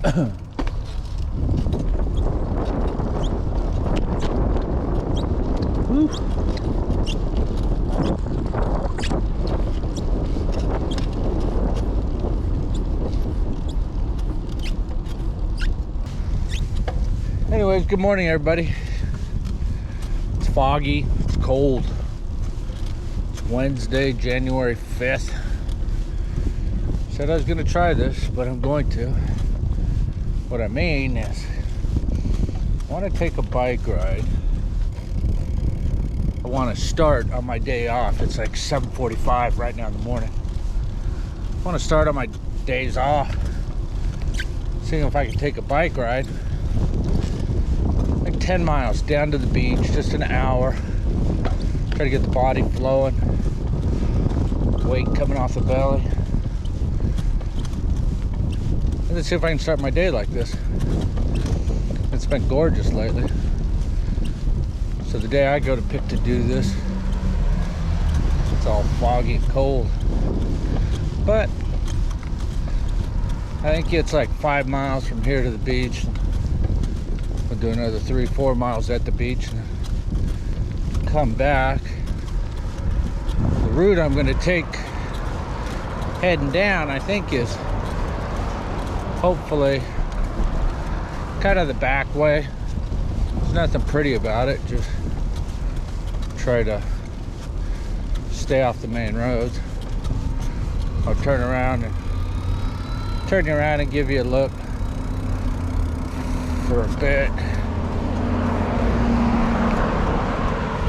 Woo. Anyways, good morning, everybody. It's foggy, it's cold. It's Wednesday, January 5th. Said I was going to try this, but I'm going to. What I mean is, I want to take a bike ride. I want to start on my day off. It's like 7:45 right now in the morning. I want to start on my days off, seeing if I can take a bike ride. Like 10 miles down to the beach, just an hour. Try to get the body flowing, weight coming off the belly. And let's see if I can start my day like this. It's been gorgeous lately. So the day I go to pick to do this, it's all foggy and cold. But I think it's like 5 miles from here to the beach. I'll do another 3-4 miles at the beach and come back. The route I'm going to take heading down, I think, is hopefully kind of the back way. There's nothing pretty about it, just try to stay off the main roads. I'll turn you around and give you a look for a bit.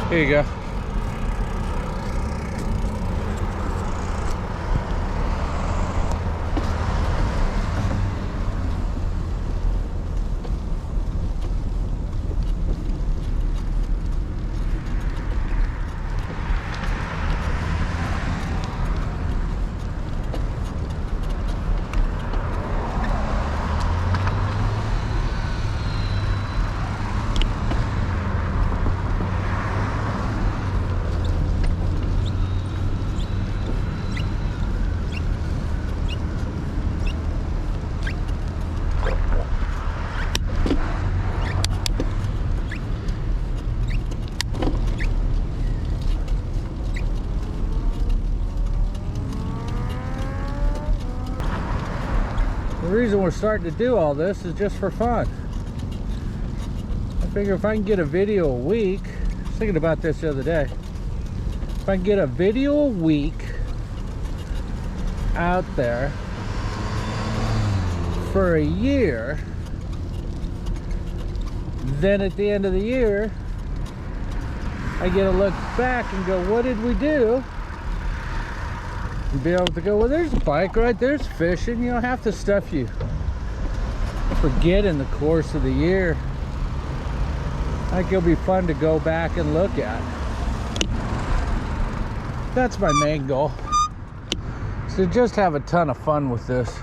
Here you go. The reason we're starting to do all this is just for fun. I figure if I can get a video a week, I was thinking about this the other day, if I can get a video a week out there for a year, then at the end of the year, I get to look back and go, what did we do? And be able to go, well, there's a bike ride, there's fishing, you know, half the stuff you forget in the course of the year. I think it'll be fun to go back and look at. That's my main goal. So just have a ton of fun with this.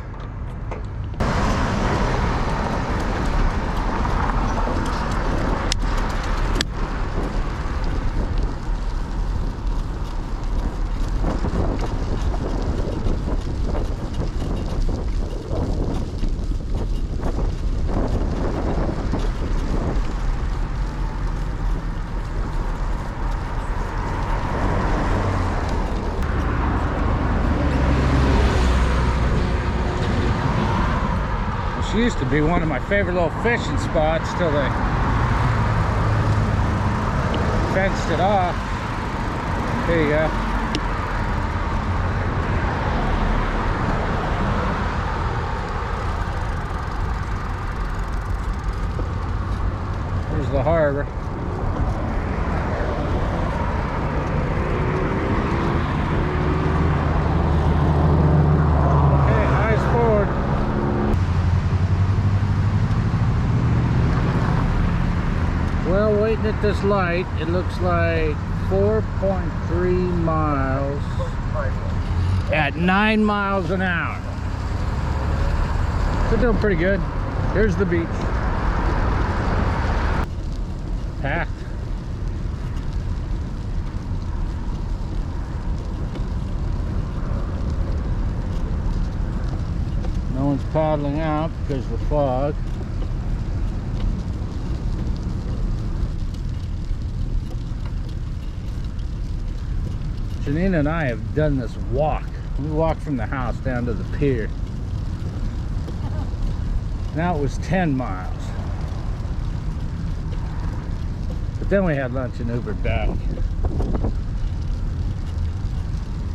Used to be one of my favorite little fishing spots till they fenced it off. There you go. There's the harbor. Okay, eyes forward. Well, waiting at this light, it looks like 4.3 miles at 9 miles an hour. So doing pretty good. Here's the beach. Packed. No one's paddling out because of the fog. Janina and I have done this walk. We walked from the house down to the pier. Now it was 10 miles. But then we had lunch and Ubered back.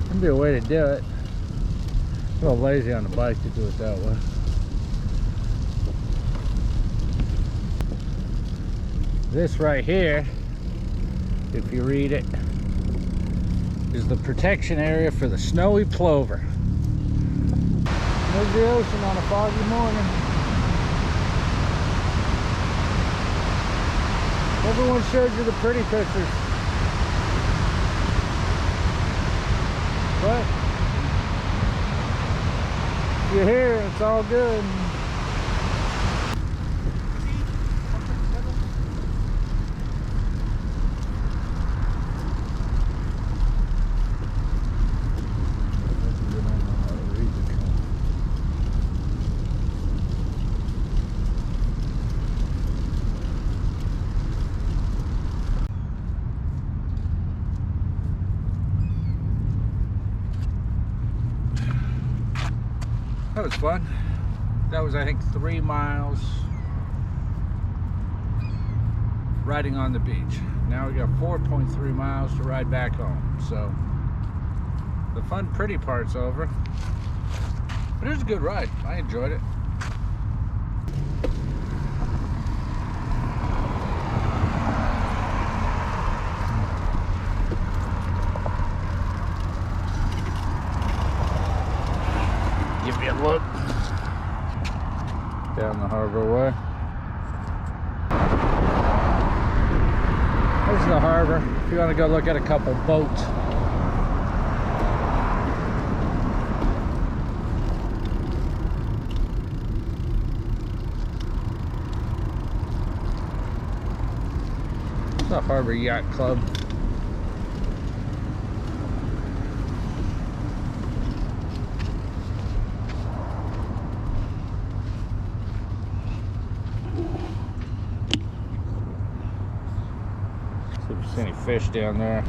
That'd be a way to do it. A little lazy on the bike to do it that way. This right here, if you read it, is the protection area for the snowy plover. There's the ocean on a foggy morning. Everyone showed you the pretty pictures. But if you're here, it's all good. That was fun. That was, I think, 3 miles riding on the beach. Now we got 4.3 miles to ride back home. So the fun, pretty part's over. But it was a good ride. I enjoyed it. Give me a look down the harbor way. There's the harbor. If you want to go look at a couple boats. It's the Harbor Yacht Club. See if there's any fish down there.